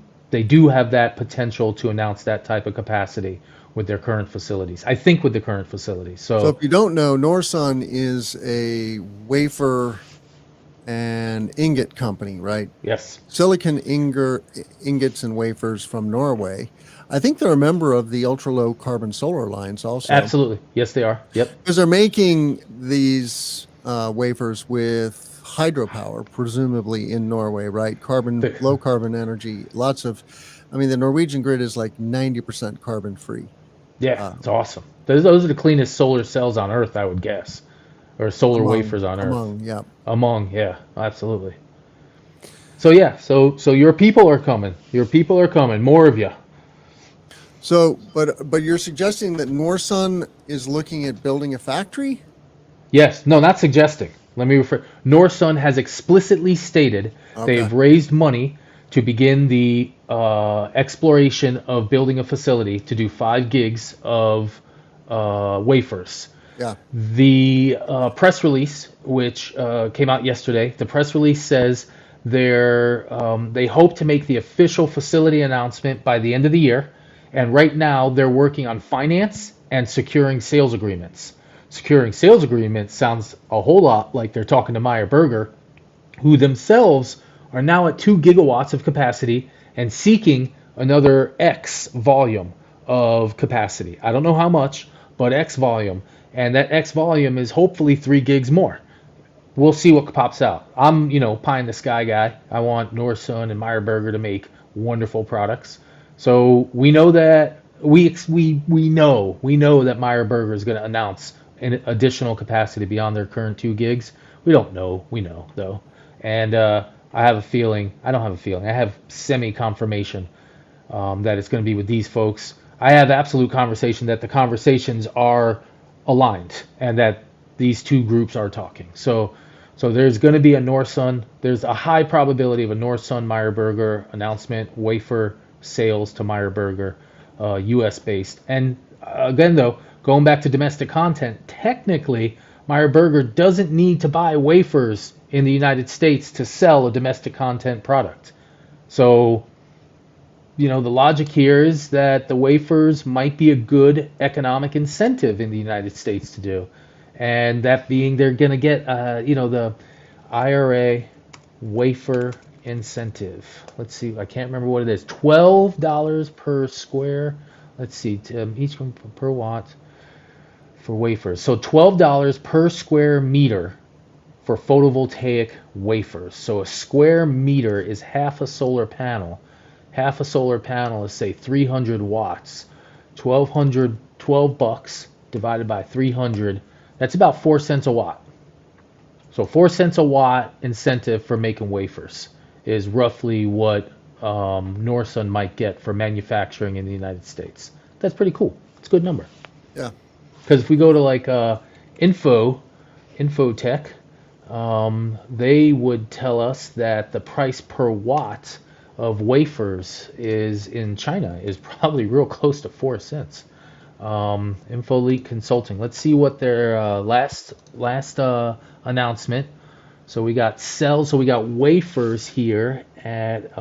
do have that potential to announce that type of capacity with their current facilities. I think with the current facilities. So if So you don't know, Norsun is a wafer and ingot company, right? yes, Silicon ingots and wafers from Norway. I think they're a member of the ultra low carbon solar alliance also, absolutely, yes they are. Yep. because they're making these wafers with hydropower, presumably in Norway, right? Low carbon energy. I mean, the Norwegian grid is like 90% carbon free. Yeah, it's Um, awesome. Those are the cleanest solar cells on Earth, I would guess, or solar wafers on Earth. yeah. Among, yeah, absolutely. So yeah, so your people are coming. Your people are coming. More of you. So, but you're suggesting that Norsun is looking at building a factory? Yes, no, not suggesting. Let me refer. Norsun has explicitly stated Okay. they've raised money to begin the exploration of building a facility to do 5 gigs of wafers. Yeah. The press release, which came out yesterday, the press release says they hope to make the official facility announcement by the end of the year, and right now they're working on finance and securing sales agreements. Securing sales agreements sounds a whole lot like they're talking to Meyer Burger, who themselves are now at 2 gigawatts of capacity and seeking another X volume of capacity. I don't know how much, but X volume. And that X volume is hopefully 3 gigs more. We'll see what pops out. I'm, pie in the sky guy. I want Norsun and Meyer Burger to make wonderful products. So we know that we know that Meyer Burger is going to announce an additional capacity beyond their current 2 gigs. We don't know. We know though, and I have a feeling. I don't have a feeling. I have semi confirmation that it's going to be with these folks. I have absolute conversation that the conversations are aligned and that these two groups are talking. So there's going to be a Norsun. There's a high probability of a Norsun Meyer Burger announcement, wafer sales to Meyer Burger. U.S. based. And again, though, going back to domestic content, technically, Meyer Burger doesn't need to buy wafers in the United States to sell a domestic content product. So, the logic here is that the wafers might be a good economic incentive in the United States to do. And that being they're going to get, the IRA wafer incentive. Let's see, I can't remember what it is. $12 per square. Let's see, each one per watt for wafers. So $12 per square meter for photovoltaic wafers. So a square meter is half a solar panel. Half a solar panel is say 300 watts. 12 bucks divided by 300. That's about 4 cents a watt. So 4 cents a watt incentive for making wafers is roughly what Norsun might get for manufacturing in the United States. That's pretty cool. It's a good number. Yeah. Because if we go to like Infotech, they would tell us that the price per watt of wafers is in China is probably real close to 4 cents. InfoLeak Consulting. Let's see what their last announcement. So we got cells. So we got wafers here at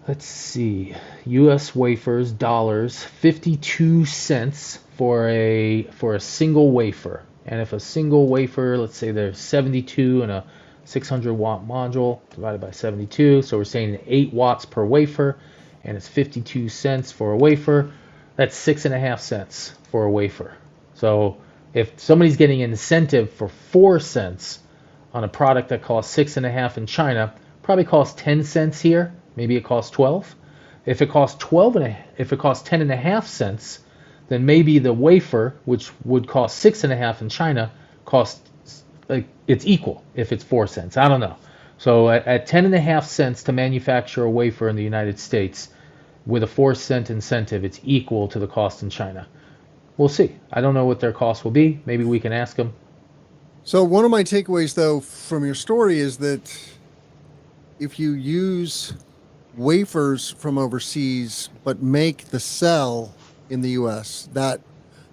let's see, U.S. wafers dollars 52 cents for a single wafer. And if a single wafer, let's say there's 72 and a 600 watt module divided by 72, so we're saying 8 watts per wafer, and it's 52 cents for a wafer. That's 6.5 cents for a wafer. So if somebody's getting an incentive for 4 cents on a product that costs 6.5 in China, probably costs 10 cents here. Maybe it costs 12. If it costs 10.5 cents, then maybe the wafer, which would cost 6.5 in China, costs like it's equal if it's 4 cents. I don't know. So at 10.5 cents to manufacture a wafer in the United States, with a 4 cent incentive, it's equal to the cost in China. We'll see. I don't know what their cost will be. Maybe we can ask them. So one of my takeaways, though, from your story is that if you use wafers from overseas but make the cell in the U.S., that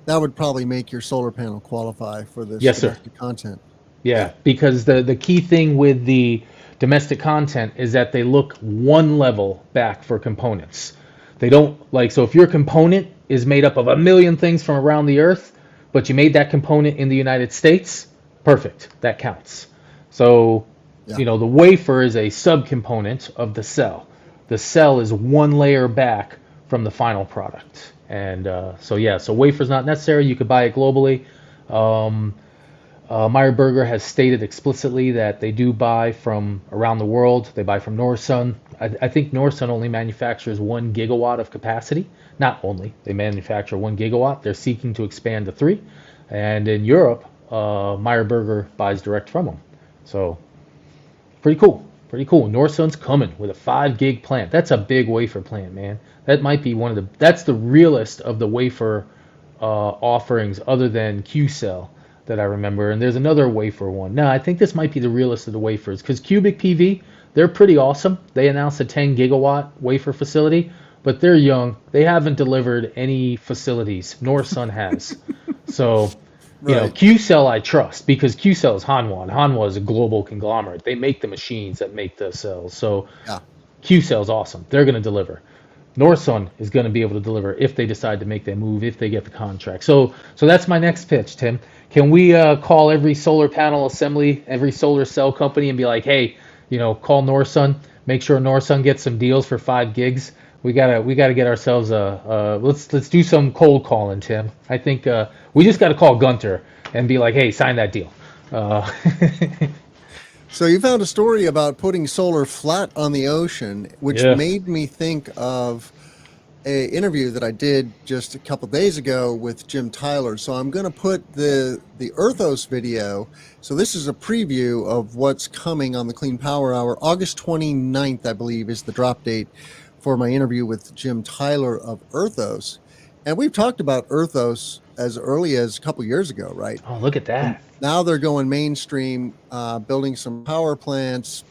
would probably make your solar panel qualify for this Yes, sir. domestic content. Yeah, because the key thing with the domestic content is that they look one level back for components. They don't so if your component is made up of a million things from around the earth, but you made that component in the United States, perfect. That counts. So, Yeah. the wafer is a subcomponent of the cell. The cell is one layer back from the final product. And so wafer's not necessary. You could buy it globally. Meyer Burger has stated explicitly that they do buy from around the world. They buy from Norsun. I think Norsun only manufactures 1 gigawatt of capacity. Not only, they manufacture 1 gigawatt. They're seeking to expand to 3. And in Europe, Meyer Burger buys direct from them. So pretty cool. Pretty cool. Norsun's coming with a 5 gig plant. That's a big wafer plant, man. That might be that's the realest of the wafer offerings other than Q-Cell that I remember. And there's another wafer one. No, I think this might be the realest of the wafers because Cubic PV, they're pretty awesome. They announced a 10 gigawatt wafer facility, but they're young. They haven't delivered any facilities. Norsun has. So, Right. Q-Cell I trust because Q-Cell is Hanwha. And Hanwha is a global conglomerate. They make the machines that make the cells. So Yeah. Q-Cell is awesome. They're going to deliver. Norsun is going to be able to deliver if they decide to make that move, if they get the contract. So that's my next pitch, Tim. Can we call every solar panel assembly, every solar cell company, and be like, hey, call Norsun, make sure Norsun gets some deals for 5 gigs. We gotta get ourselves let's do some cold calling, Tim. I think we just gotta call Gunter and be like, hey, sign that deal. So you found a story about putting solar flat on the ocean, which Yes. made me think of a interview that I did just a couple days ago with Jim Tyler. So I'm going to put the Earthos video. So this is a preview of what's coming on the Clean Power Hour. August 29th, I believe, is the drop date for my interview with Jim Tyler of Earthos. And we've talked about Earthos as early as a couple years ago, right? Oh, look at And that. now they're going mainstream, building some power plants.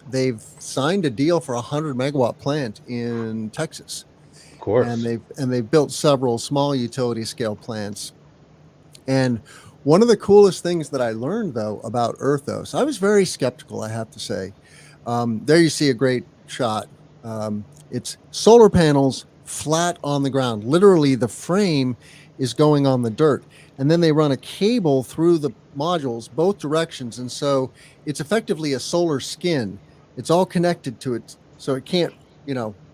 They've signed a deal for a 100 megawatt plant in Texas. course. And they've built several small utility scale plants. And one of the coolest things that I learned though about Earthos, I was very skeptical, I have to say. There you see a great shot. It's solar panels flat on the ground. Literally, the frame is going on the dirt. And then they run a cable through the modules both directions. And so it's effectively a solar skin. It's all connected to it, so it can't,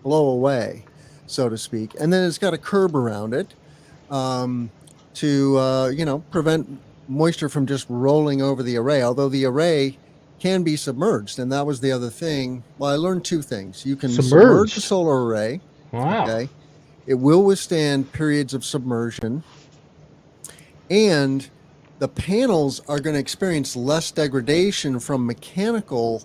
blow away, so to speak. And then it's got a curb around it to prevent moisture from just rolling over the array, although the array can be submerged. And that was the other thing. Well, I learned two things. You can submerge the Submerged. solar array. Wow. Okay. It will withstand periods of submersion. And the panels are going to experience less degradation from mechanical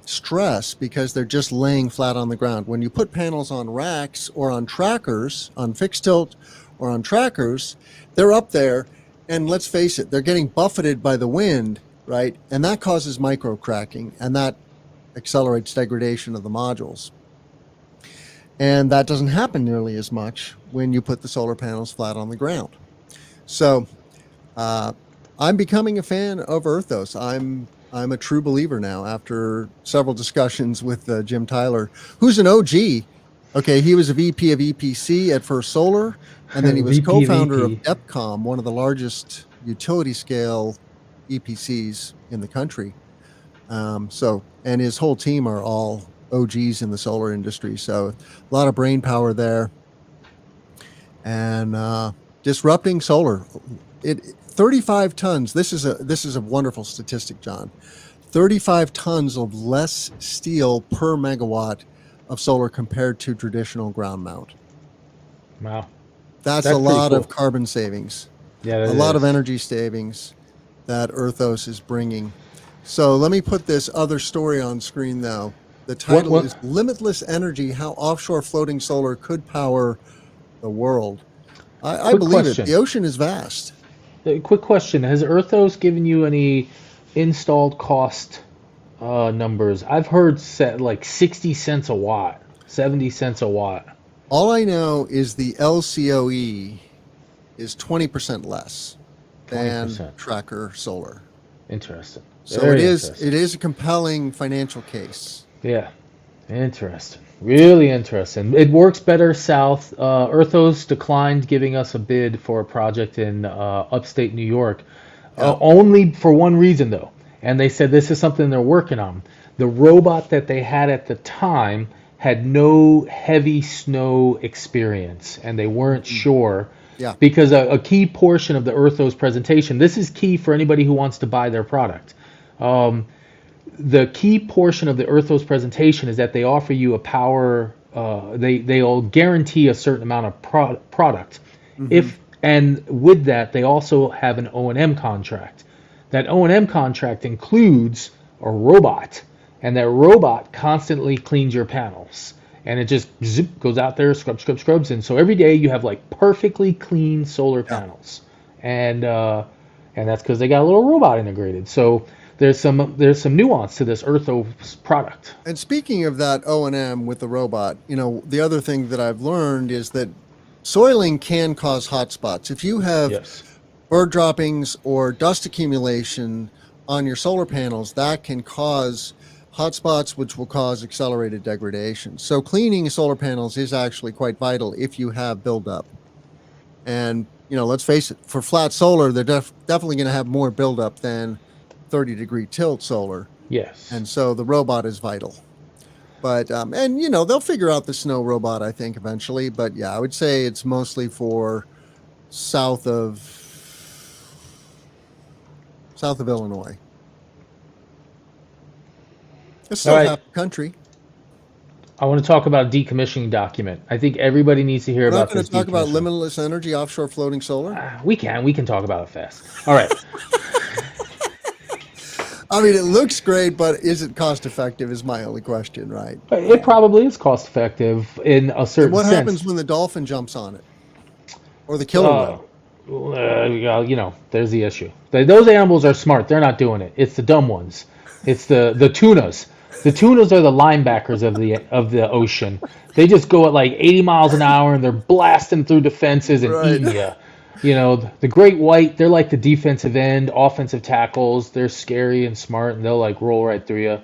stress because they're just laying flat on the ground. When you put panels on racks or on trackers, on fixed tilt or on trackers, they're up there, and let's face it, they're getting buffeted by the wind, right? And that causes micro cracking, and that accelerates degradation of the modules. And that doesn't happen nearly as much when you put the solar panels flat on the ground. So I'm becoming a fan of Earthos. I'm a true believer now after several discussions with Jim Tyler, who's an OG. Okay, he was a VP of EPC at First Solar, and then he was co-founder of EPCOM, one of the largest utility scale EPCs in the country. And his whole team are all OGs in the solar industry. So a lot of brain power there. And disrupting solar. 35 tons. This is a wonderful statistic, John. 35 tons of less steel per megawatt of solar compared to traditional ground mount. Wow. That's a lot of carbon savings. Yeah, a lot of energy savings that Earthos is bringing. So let me put this other story on screen though. The title is Limitless Energy, How Offshore Floating Solar Could Power the World. I believe it. The ocean is vast. Quick question. Has Earthos given you any installed cost numbers? I've heard like 60 cents a watt, 70 cents a watt. All I know is the LCOE is 20% less than 20%. tracker solar. Interesting. So it is a compelling financial case. Yeah. Interesting. Really interesting. It works better south. Earthos declined giving us a bid for a project in upstate New York, only for one reason, though. And they said this is something they're working on. The robot that they had at the time had no heavy snow experience, and they weren't sure. Yeah. Because a key portion of the Earthos presentation, this is key for anybody who wants to buy their product. The key portion of the Earthos presentation is that they offer you a power. They'll guarantee a certain amount of product. Mm-hmm. And with that, they also have an O&M contract. That O&M contract includes a robot, and that robot constantly cleans your panels. And it just goes out there, scrubs, and so every day you have like perfectly clean solar panels, and that's because they got a little robot integrated. So there's some nuance to this Earthos product. And speaking of that O&M with the robot, the other thing that I've learned is that soiling can cause hot spots. If you have bird droppings or dust accumulation on your solar panels, that can cause hot spots, which will cause accelerated degradation. So cleaning solar panels is actually quite vital if you have buildup. And, let's face it, for flat solar, they're definitely going to have more buildup than 30-degree tilt solar. Yes. And so the robot is vital. But, they'll figure out the snow robot, I think, eventually. But, yeah, I would say it's mostly for south of Illinois. It's still half the country. I want to talk about a decommissioning document. I think everybody needs to hear about this. We're not going to talk about limitless energy offshore floating solar? We can talk about it fast. All right. I mean, it looks great, but is it cost effective is my only question, right? It probably is cost effective in a certain sense. What happens when the dolphin jumps on it? Or the killer whale? There's the issue. Those animals are smart. They're not doing it. It's the dumb ones. It's the tunas. The tunas are the linebackers of the ocean. They just go at like 80 miles an hour and they're blasting through defenses and Right. eating you. You know, the great white, they're like the defensive end, offensive tackles. They're scary and smart and they'll like roll right through you.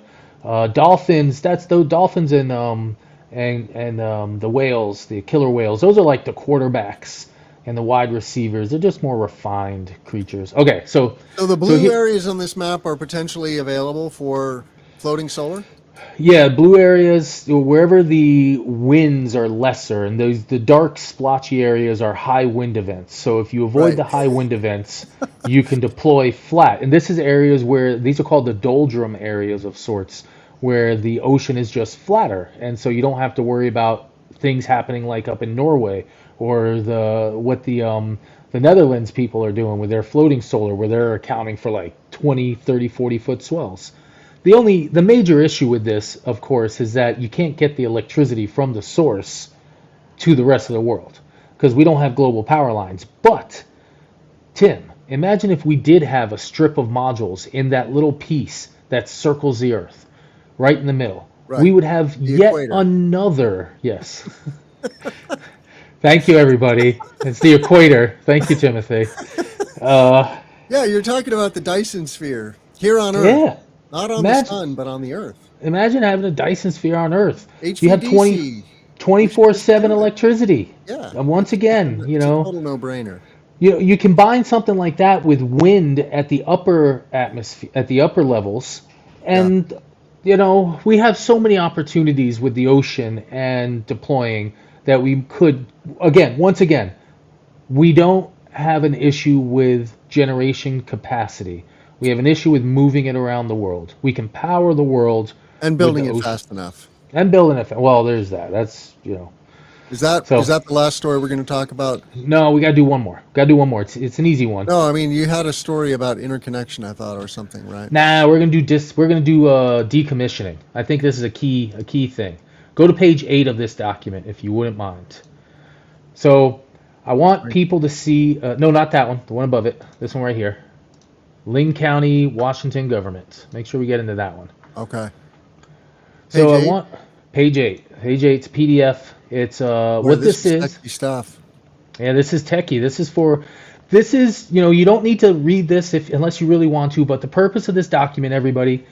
Dolphins, that's the dolphins and the whales, the killer whales. Those are like the quarterbacks and the wide receivers. They're just more refined creatures. Okay, so So the so blue here, areas on this map are potentially available for floating solar? yeah, blue areas wherever the winds are lesser, and those the dark splotchy areas are high wind events. So if you avoid Right. the high wind events, you can deploy flat. And this is areas where these are called the doldrum areas of sorts, where the ocean is just flatter, and so you don't have to worry about things happening like up in Norway or the Netherlands people are doing with their floating solar, where they're accounting for like 20, 30, 40-foot swells. The major issue with this, of course, is that you can't get the electricity from the source to the rest of the world because we don't have global power lines. But Tim, imagine if we did have a strip of modules in that little piece that circles the Earth, right in the middle. Right. We would have The yet equator. another, yes. Thank you, everybody. It's the equator. Thank you, Timothy. Uh, Yeah, you're talking about the Dyson sphere here on Earth. yeah. Not on the Imagine, sun, but on the Earth. imagine having a Dyson sphere on Earth. You have HVDC. We should just 24/7 do it. electricity. Yeah. And once again, It's a total no-brainer. you combine something like that with wind at the upper atmosphere, at the upper levels, Yeah. and we have so many opportunities with the ocean and deploying that we could once again, we don't have an issue with generation capacity. We have an issue with moving it around the world. We can power the world And with the building it ocean fast enough. and building it. Well, there's that. That's Is that So the last story we're going to talk about? no, we gotta do one more. Gotta do one more. It's an easy one. No, I mean you had a story about interconnection, I thought, or something, right? Nah, we're gonna do decommissioning. I think this is a key thing. Go to page 8 of this document if you wouldn't mind. So I want Right. people to see. No, not that one. The one above it. This one right here. Ling County, Washington government. Make sure we get into that one. Okay. So Page I 8? want page 8. Page 8's PDF. It's Boy, what this is. techie stuff. Yeah, this is techie. This is, you don't need to read this unless you really want to, but the purpose of this document, everybody,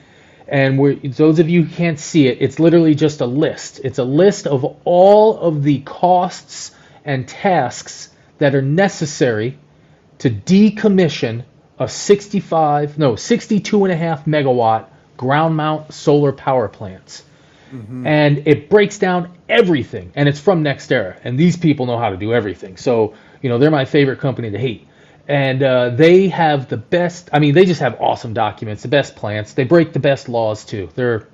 and those of you who can't see it, it's literally just a list. It's a list of all of the costs and tasks that are necessary to decommission a 62.5 megawatt ground mount solar power plant. Mm-hmm. And it breaks down everything, and it's from NextEra, and these people know how to do everything. So they're my favorite company to hate, and they have the best. I mean, they just have awesome documents, the best plants. They break the best laws too. They're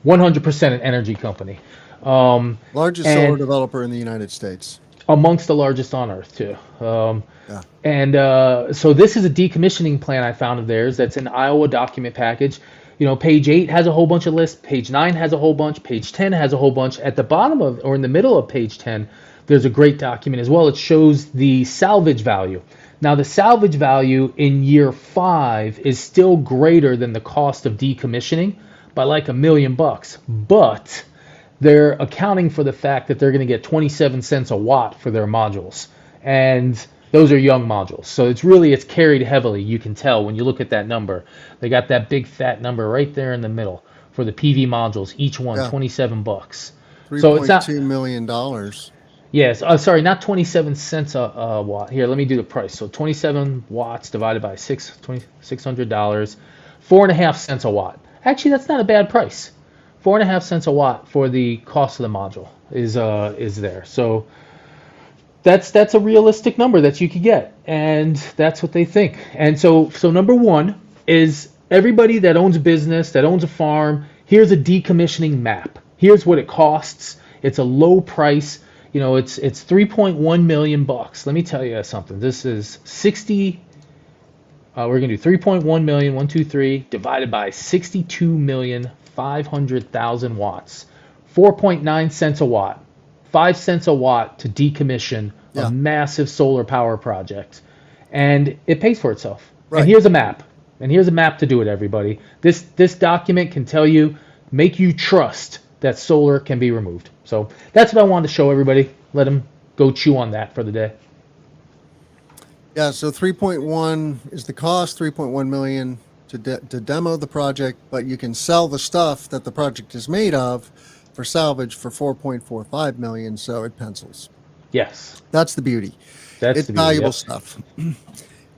100% an energy company, Largest and solar developer in the United States. amongst the largest on Earth too. Yeah. And so this is a decommissioning plan I found of theirs. That's an Iowa document package. Page 8 has a whole bunch of lists. Page 9 has a whole bunch. Page 10 has a whole bunch. At the bottom of, or in the middle of page 10, there's a great document as well. It shows the salvage value. Now, the salvage value in year 5 is still greater than the cost of decommissioning by like $1 million. But they're accounting for the fact that they're going to get 27 cents a watt for their modules. And those are young modules. So it's carried heavily. You can tell when you look at that number. They got that big fat number right there in the middle for the PV modules, each one Yeah. $27. So it's not $3.2 million. Yes, sorry, not 27 cents a watt. Here, let me do the price. So 27 watts divided by $600, 4.5 cents a watt. Actually, that's not a bad price. 4.5 cents a watt for the cost of the module is there. So that's a realistic number that you could get, and that's what they think. And so number one is everybody that owns a business, that owns a farm, here's a decommissioning map. Here's what it costs. It's a low price. It's 3.1 million bucks. Let me tell you something. This is 60. We're gonna do 3.1 million, 123 divided by 62,500,000 watts. 4.9 cents a watt. 5 cents a watt to decommission Yeah. a massive solar power project, and it pays for itself. Right. And here's a map. To do it, everybody. This document can tell you make you trust that solar can be removed. So that's what I wanted to show everybody. Let them go chew on that for the day. Yeah, so 3.1 is the cost, 3.1 million to demo the project, but you can sell the stuff that the project is made of for salvage for 4.45 million, so it pencils. Yes, That's the beauty. that's It's the beauty. valuable Yep. stuff.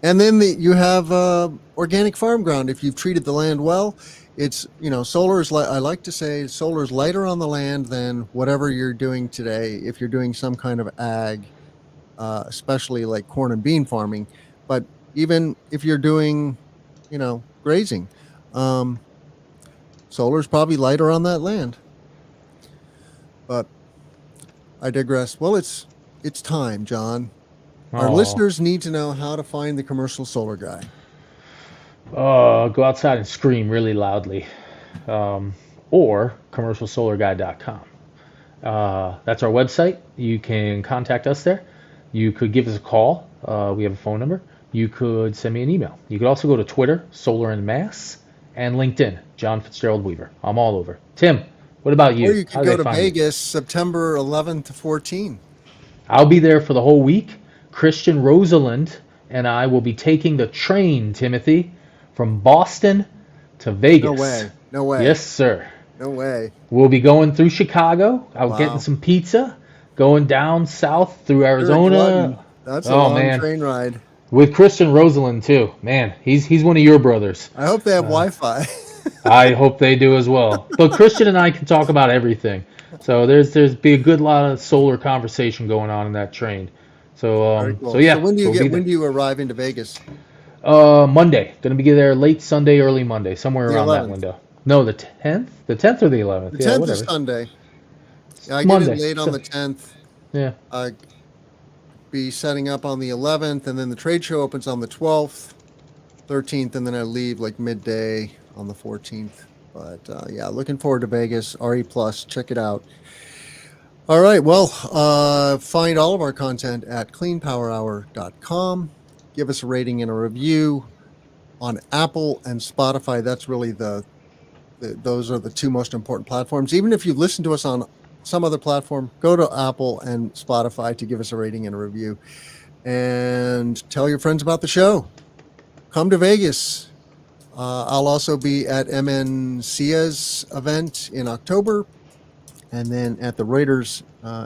And then you have organic farm ground. If you've treated the land well, it's, solar is, I like to say, solar is lighter on the land than whatever you're doing today. If you're doing some kind of ag, especially like corn and bean farming, but even if you're doing, grazing, solar is probably lighter on that land. But I digress. Well, it's time, John. Our Oh, listeners need to know how to find the commercial solar guy. go outside and scream really loudly, um, or commercialsolarguy.com. That's our website. You can contact us there. You could give us a call. We have a phone number. You could send me an email. You could also go to Twitter, Solar and Mass, and LinkedIn, John Fitzgerald Weaver. I'm all over. Tim, what about Or you? you How could do go they to find you? Vegas September 11th to 14. I'll be there for the whole week. Christian Rosalind and I will be taking the train, Timothy, from Boston to No Vegas. way. No way. Yes, sir. No way. We'll be going through Chicago, out getting Wow. some pizza, going down south through You're a glutton. Arizona. That's a Oh long man, train ride. with Christian Rosalind too. Man, he's one of your brothers. I hope they have Uh, Wi-Fi. I hope they do as well. But Christian and I can talk about everything. So there's be a good lot of solar conversation going on in that train. So Very so cool. So yeah, we'll be when there. do you arrive into Vegas? Monday. Gonna be there late Sunday, early Monday, somewhere The around that 11th. window. No, the 10th? The 10th or the 11th? The Yeah, 10th is whatever. Sunday. Yeah, I get in Monday. late on So, the 10th. yeah. I be setting up on the 11th, and then the trade show opens on the 12th, 13th, and then I leave like midday on the 14th. But yeah, looking forward to Vegas. RE Plus, check it out. All right. Well, find all of our content at cleanpowerhour.com. Give us a rating and a review on Apple and Spotify. That's really those are the two most important platforms. Even if you listen to us on some other platform, go to Apple and Spotify to give us a rating and a review. And tell your friends about the show. Come to Vegas. I'll also be at MNCIA's event in October, and then at the Reuters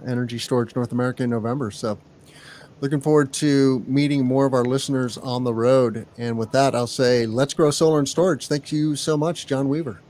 Energy Storage North America in November. So looking forward to meeting more of our listeners on the road. And with that, I'll say, let's grow solar and storage. Thank you so much, John Weaver.